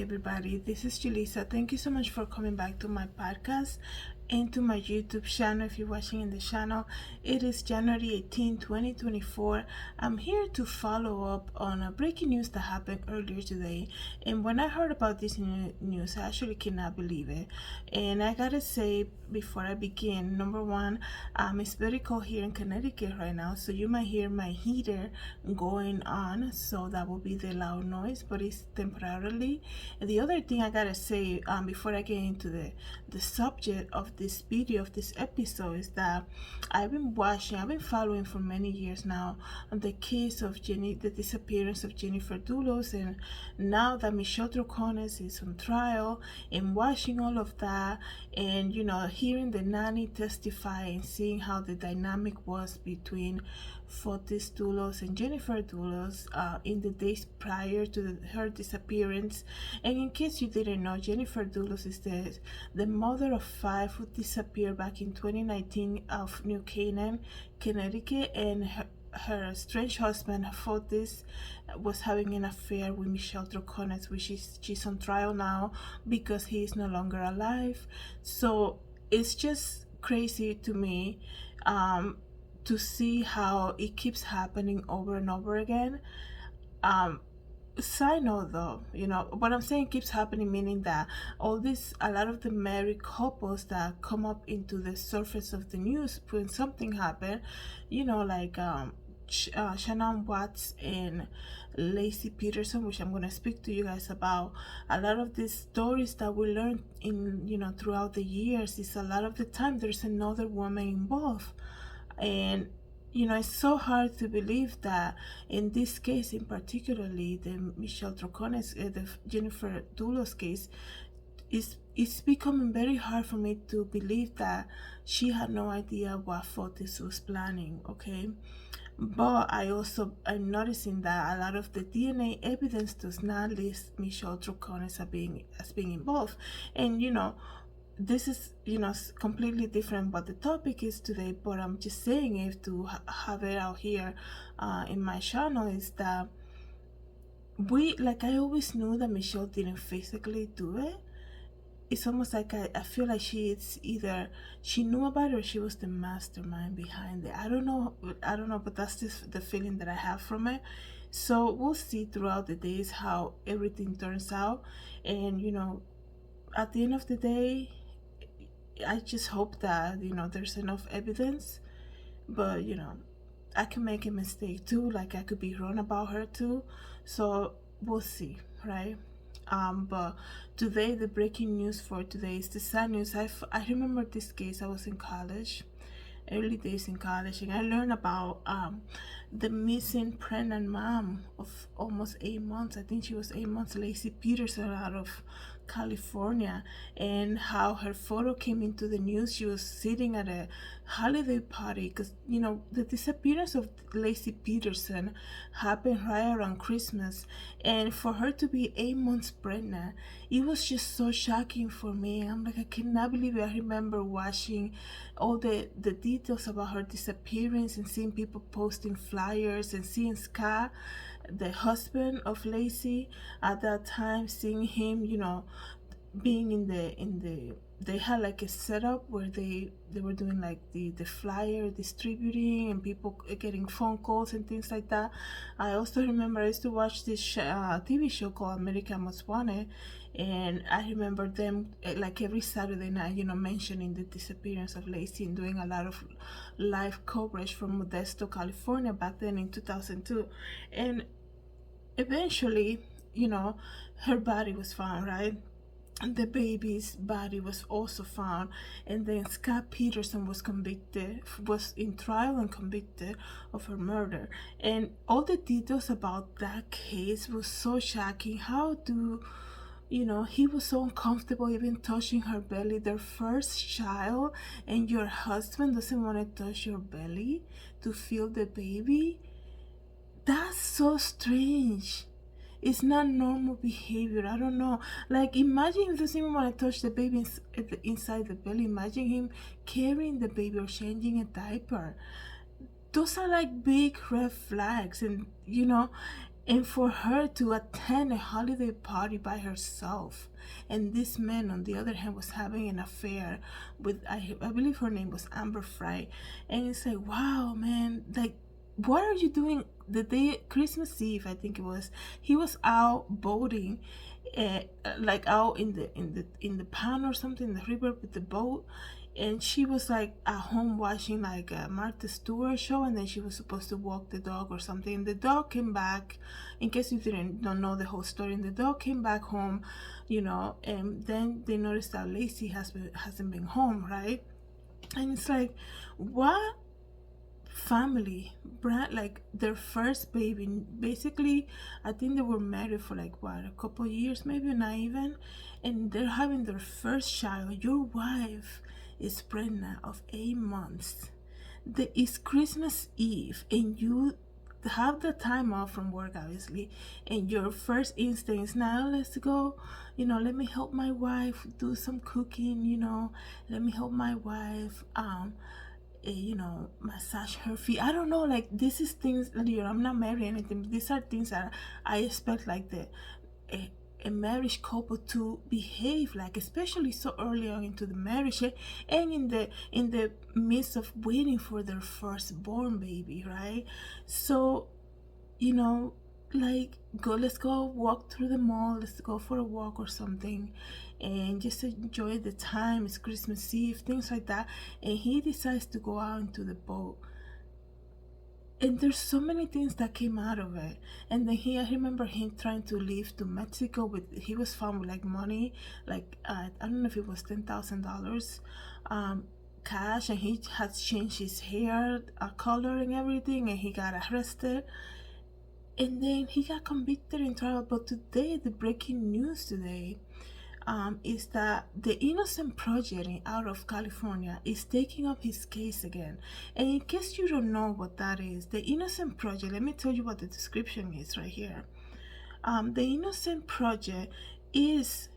everybody, this is Julissa. Thank you so much for coming back to my podcast and to my YouTube channel. If you're watching in the channel, it is January 18, 2024. I'm here to follow up on a breaking news that happened earlier today. And when I heard about this news, I actually cannot believe it. And I gotta say, before I begin, number one, it's very cold here in Connecticut right now, so you might hear my heater going on, so that will be the loud noise, but it's temporarily. And the other thing I gotta say, before I get into the subject of this video, of this episode, is that I've been following for many years now the case of the disappearance of Jennifer Dulos, and now that Michelle Troconis is on trial, and watching all of that, and hearing the nanny testify and seeing how the dynamic was between Fotis Dulos and Jennifer Dulos in the days prior to her disappearance. And in case you didn't know, Jennifer Dulos is the mother of 5 who disappeared back in 2019 of New Canaan, Connecticut, and her strange husband Fotis was having an affair with Michelle Troconis, which she's on trial now because he is no longer alive. So it's just crazy to me to see how it keeps happening over and over again. Side note though, what I'm saying keeps happening, meaning that a lot of the married couples that come up into the surface of the news when something happened, like Shannon Watts and Laci Peterson, which I'm going to speak to you guys about. A lot of these stories that we learned in throughout the years is a lot of the time there's another woman involved. And it's so hard to believe that in this case, in particularly the Michelle Troconis, the Jennifer Dulos case, it's becoming very hard for me to believe that she had no idea what Fotis was planning, okay? But I'm noticing that a lot of the DNA evidence does not list Michelle Troconis as being involved. And this is completely different what the topic is today, but I'm just saying it to have it out here in my channel, is that I always knew that Michelle didn't physically do it. It's almost like I feel like either she knew about it or she was the mastermind behind it. I don't know, but that's just the feeling that I have from it. So we'll see throughout the days how everything turns out. And at the end of the day, I just hope that there's enough evidence. But I can make a mistake too, like I could be wrong about her too. So we'll see, right? But today, the breaking news for today is the sad news. I remember this case. I was in college, early days in college, and I learned about the missing pregnant mom of almost 8 months. I think she was 8 months, Laci Peterson, out of California, and how her photo came into the news. She was sitting at a holiday party because the disappearance of Laci Peterson happened right around Christmas, and for her to be 8 months pregnant, it was just so shocking for me. I'm like, I cannot believe it. I remember watching all the details about her disappearance and seeing people posting flyers, and seeing Scott, the husband of Laci at that time, seeing him being in the they had like a setup where they were doing like the flyer distributing, and people getting phone calls and things like that. I also remember I used to watch this TV show called America Most Wanted, and I remember them like every Saturday night mentioning the disappearance of Laci and doing a lot of live coverage from Modesto, California back then in 2002. And eventually her body was found, right? The baby's body was also found, and then Scott Peterson was in trial and convicted of her murder. And all the details about that case was so shocking. How do he was so uncomfortable even touching her belly, their first child, and your husband doesn't want to touch your belly to feel the baby? That's so strange. It's not normal behavior. I don't know. Like, imagine if he doesn't even want to touch the baby inside the belly. Imagine him carrying the baby or changing a diaper. Those are like big red flags. And And for her to attend a holiday party by herself, and this man on the other hand was having an affair with, I believe her name was Amber Fry. And it's like, wow, man, like, what are you doing the day Christmas Eve? I think it was, he was out boating, like out in the pond or something, in the river with the boat, and she was like at home watching like a Martha Stewart show, and then she was supposed to walk the dog or something. And the dog came back, in case you don't know the whole story. And the dog came back home, and then they noticed that Laci hasn't been home, right? And it's like, what family, brand, like their first baby, basically. I think they were married for like what, a couple years, maybe not even, and they're having their first child. Your wife is pregnant of 8 months. It's Christmas Eve, and you have the time off from work, obviously, and your first instinct is, now let's go, let me help my wife do some cooking, let me help my wife massage her feet. I don't know, like, this is things that, I'm not married or anything, but these are things that I expect, like, a marriage couple to behave like, especially so early on into the marriage, and in the midst of waiting for their firstborn baby, right? So, like, let's go walk through the mall, let's go for a walk or something, and just enjoy the time. It's Christmas Eve, things like that. And he decides to go out into the boat, and there's so many things that came out of it. And then I remember him trying to leave to Mexico he was found with like money, like I don't know if it was $10,000 cash, and he had changed his hair color and everything, and he got arrested. And then he got convicted in trial. But today, the breaking news today is that the Innocence Project out of California is taking up his case again. And in case you don't know what that is, the Innocence Project, let me tell you what the description is right here. The Innocence Project is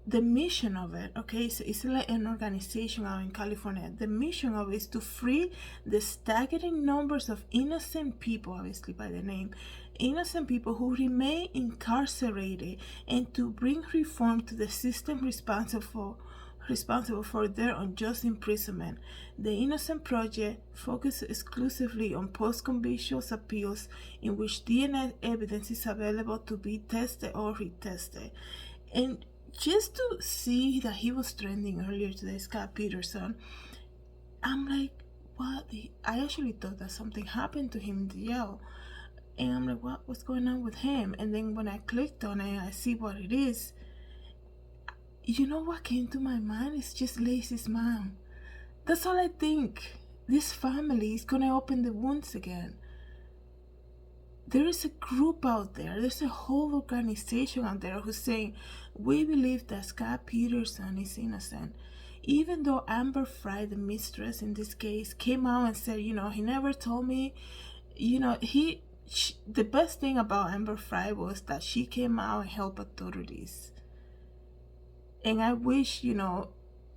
the mission of it, okay? So it's like an organization out in California. The mission of it is to free the staggering numbers of innocent people, obviously by the name, innocent people who remain incarcerated, and to bring reform to the system responsible for their unjust imprisonment. The Innocence Project focuses exclusively on post-conviction appeals in which DNA evidence is available to be tested or retested. And just to see that he was trending earlier today, Scott Peterson, I'm like, what? I actually thought that something happened to him in the jail. And I'm like, what's going on with him? And then when I clicked on it, I see what it is. You know what came to my mind? It's just Laci's mom. That's all I think. This family is gonna open the wounds again. There is a group out there, there's a whole organization out there who's saying, we believe that Scott Peterson is innocent. Even though Amber Fry, the mistress in this case, came out and said, he never told me, the best thing about Amber Fry was that she came out and helped authorities. And I wish,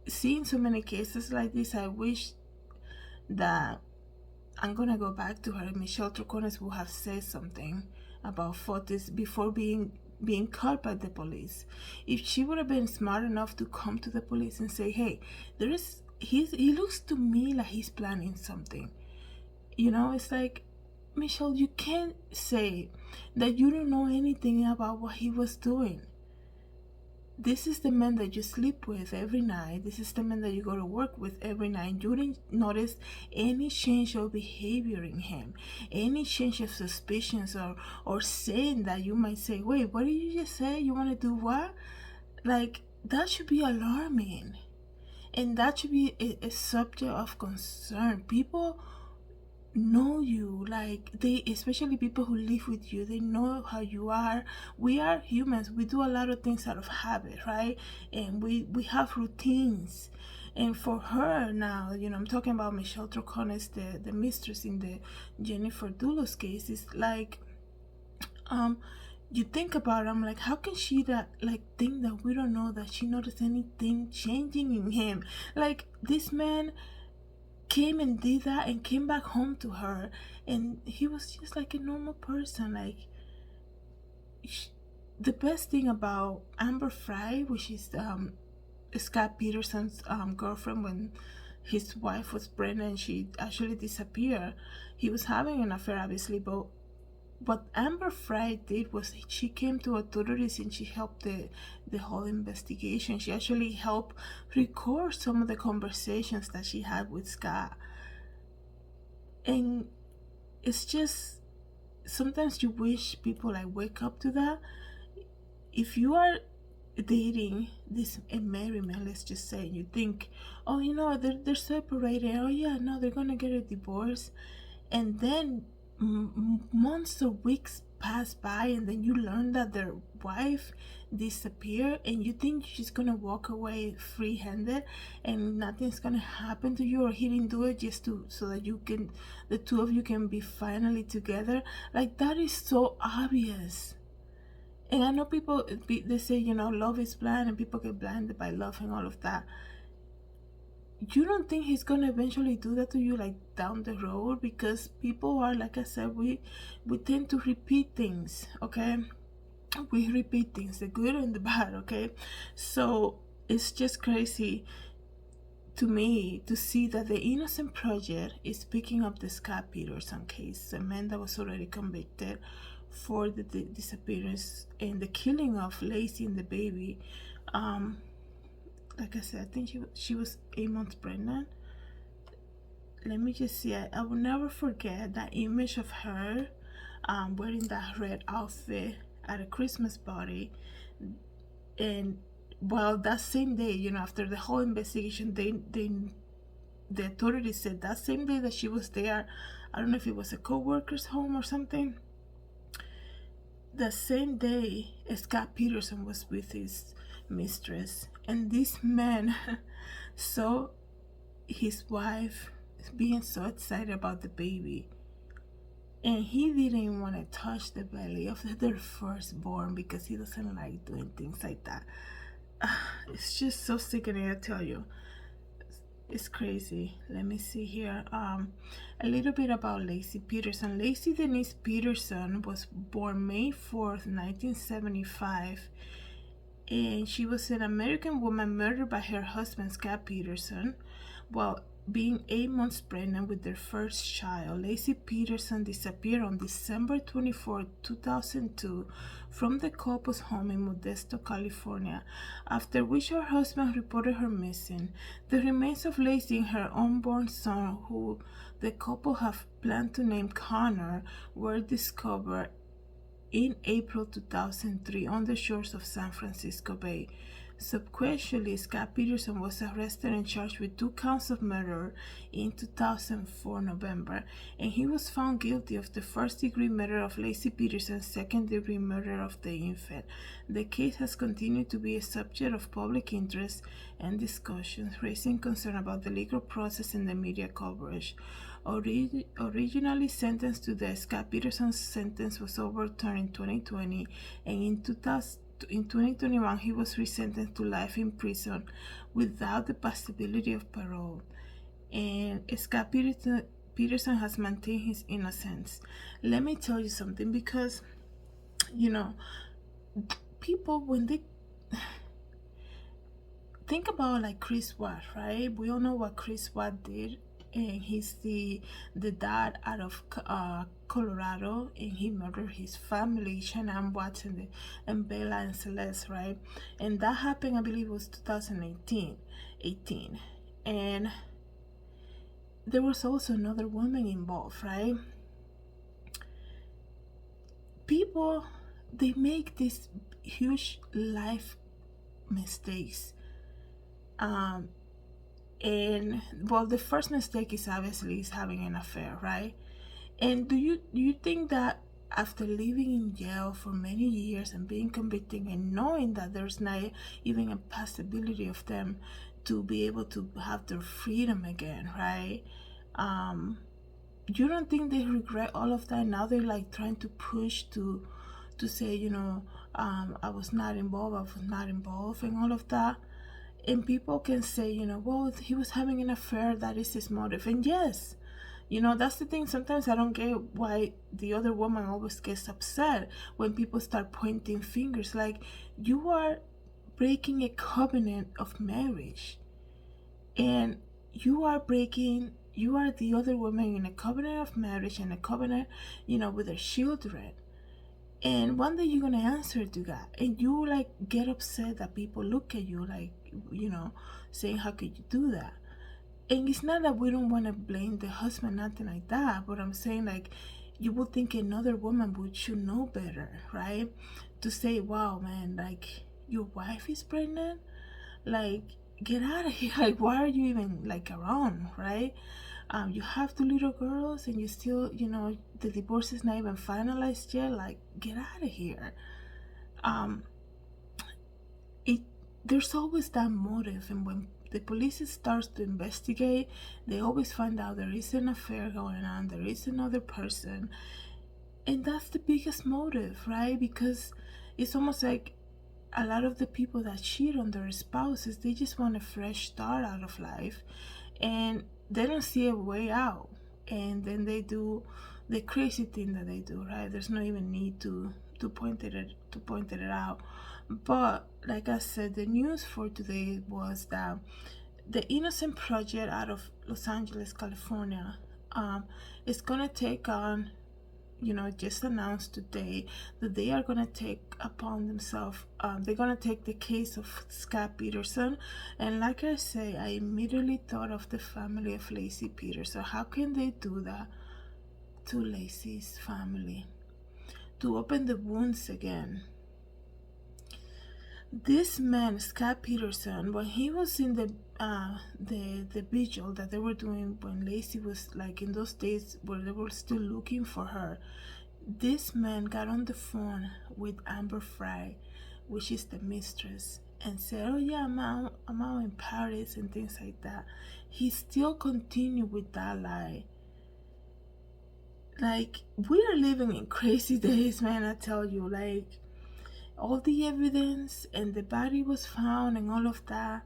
seeing so many cases like this, I wish that, I'm gonna go back to her, Michelle Troconis would have said something about Fotis before being caught by the police. If she would have been smart enough to come to the police and say, hey, he looks to me like he's planning something. It's like, Michelle, you can't say that you don't know anything about what he was doing. This is the man that you sleep with every night. This is the man that you go to work with every night. You didn't notice any change of behavior in him, any change of suspicions, or saying that you might say, wait, what did you just say? You want to do what? Like, that should be alarming. And that should be a subject of concern. People know you, like, especially people who live with you, they know how you are. We are humans, we do a lot of things out of habit, right? And we have routines. And for her now, I'm talking about Michelle Troconis, the mistress in the Jennifer Dulos case, is like, you think about it, I'm like, how can she think that we don't know that she noticed anything changing in him? Like, this man came and did that and came back home to her, and he was just like a normal person. Like, the best thing about Amber Fry, which is Scott Peterson's girlfriend, when his wife was pregnant, she actually disappeared. He was having an affair, obviously, but what Amber Fry did was she came to authorities and she helped the whole investigation. She actually helped record some of the conversations that she had with Scott. And it's just, sometimes you wish people like wake up to that. If you are dating this a married man, let's just say, you think, oh, you know, they're separated, oh yeah, no, they're gonna get a divorce, and then months or weeks pass by, and then you learn that their wife disappeared, and you think she's gonna walk away free-handed and nothing's gonna happen to you, or he didn't do it just to so that you can, the two of you can be finally together. Like, that is so obvious. And I know people, they say, you know, love is blind, and people get blinded by love and all of that. You don't think he's gonna eventually do that to you, like, down the road? Because people are, like I said, we tend to repeat things, okay? We repeat things, the good and the bad, okay? So it's just crazy to me to see that the Innocent Project is picking up the Scott Peterson case, a man that was already convicted for the disappearance and the killing of Laci and the baby. Like I said, I think she was 8 months pregnant. Let me just see. I will never forget that image of her wearing that red outfit at a Christmas party. And well, that same day, you know, after the whole investigation, the authorities said that same day that she was there, I don't know if it was a co-worker's home or something, the same day Scott Peterson was with his mistress, and this man saw his wife being so excited about the baby, and he didn't want to touch the belly of their firstborn because he doesn't like doing things like that. It's just so sickening, I tell you. It's crazy. Let me see here. A little bit about Laci Peterson. Laci Denise Peterson was born May 4th, 1975, and she was an American woman murdered by her husband, Scott Peterson, while being 8 months pregnant with their first child. Laci Peterson disappeared on December 24, 2002 from the couple's home in Modesto, California, after which her husband reported her missing. The remains of Laci and her unborn son, who the couple have planned to name Connor, were discovered in April 2003 on the shores of San Francisco Bay. Subsequently, Scott Peterson was arrested and charged with 2 counts of murder in 2004 November, and he was found guilty of the first-degree murder of Laci Peterson, second-degree murder of the infant. The case has continued to be a subject of public interest and discussions, raising concern about the legal process and the media coverage. Originally sentenced to death, Scott Peterson's sentence was overturned in 2020, and in 2021 he was resentenced to life in prison without the possibility of parole. And Scott Peterson has maintained his innocence. Let me tell you something, because, you know, people, when they think about, like, Chris Watt, right? We all know what Chris Watt did, and he's the dad out of Colorado, and he murdered his family, Shannon Watson and Bella and Celeste, right? And that happened, I believe it was 2018. And there was also another woman involved, right? People, they make these huge life mistakes. And well, the first mistake is obviously having an affair, right? And do you think that after living in jail for many years and being convicted and knowing that there's not even a possibility of them to be able to have their freedom again, right? You don't think they regret all of that? Now they're like trying to push to say, you know, I was not involved and all of that. And people can say, well, he was having an affair, that is his motive. And yes, that's the thing. Sometimes I don't get why the other woman always gets upset when people start pointing fingers. Like, you are breaking a covenant of marriage, and you are the other woman in a covenant of marriage and a covenant, with their children. And one day you're gonna answer to God, and you like get upset that people look at you like, saying, how could you do that? And it's not that we don't want to blame the husband, nothing like that, but I'm saying, like, you would think another woman should know better, right? To say, wow, man, like, your wife is pregnant, like, get out of here. Like, why are you even like around, right? You have 2 little girls, and you still, the divorce is not even finalized yet. Like, get out of here. There's always that motive, and when the police starts to investigate, they always find out there is an affair going on, there is another person, and that's the biggest motive, right? Because it's almost like a lot of the people that cheat on their spouses, they just want a fresh start out of life, and they don't see a way out, and then they do the crazy thing that they do, right? There's no even need to point it out. But like I said, the news for today was that the Innocence Project out of Los Angeles, California, is gonna take on, just announced today that they are gonna take upon themselves, they're gonna take the case of Scott Peterson. And like I say, I immediately thought of the family of Laci Peterson. How can they do that to Laci's family? To open the wounds again. This man, Scott Peterson, when he was in the vigil that they were doing when Laci was like in those days where they were still looking for her, this man got on the phone with Amber Fry, which is the mistress, and said, oh yeah, I'm out in Paris and things like that. He still continued with that lie. Like, we are living in crazy days, man, I tell you. Like, all the evidence, and the body was found and all of that,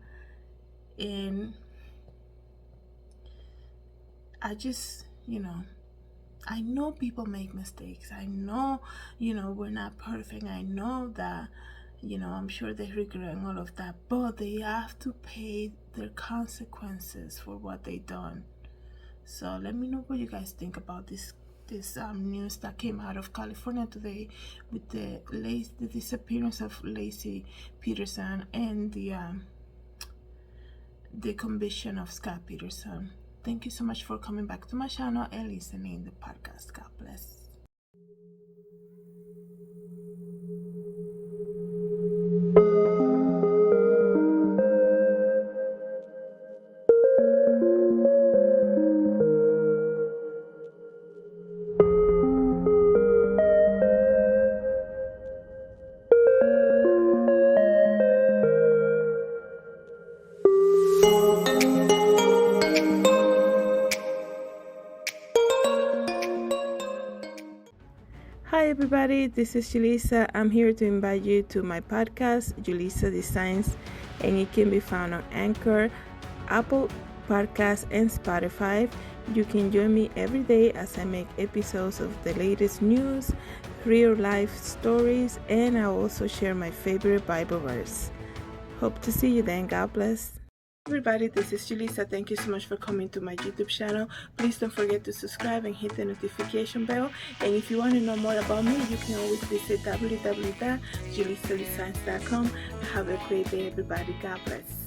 and I just, I know people make mistakes. I know, we're not perfect. I know that, I'm sure they regret all of that, but they have to pay their consequences for what they done. So let me know what you guys think about this news that came out of California today with the disappearance of Laci Peterson and the conviction of Scott Peterson. Thank you so much for coming back to my channel and listening to the podcast. God bless. Hi everybody, this is Julissa. I'm here to invite you to my podcast, Julissadesigns, and it can be found on Anchor, Apple Podcasts, and Spotify. You can join me every day as I make episodes of the latest news, real life stories, and I also share my favorite Bible verse. Hope to see you then. God bless. Everybody, this is Julissa. Thank you so much for coming to my YouTube channel. Please don't forget to subscribe and hit the notification bell. And if you want to know more about me, you can always visit www.julissadesigns.com. Have a great day, everybody. God bless.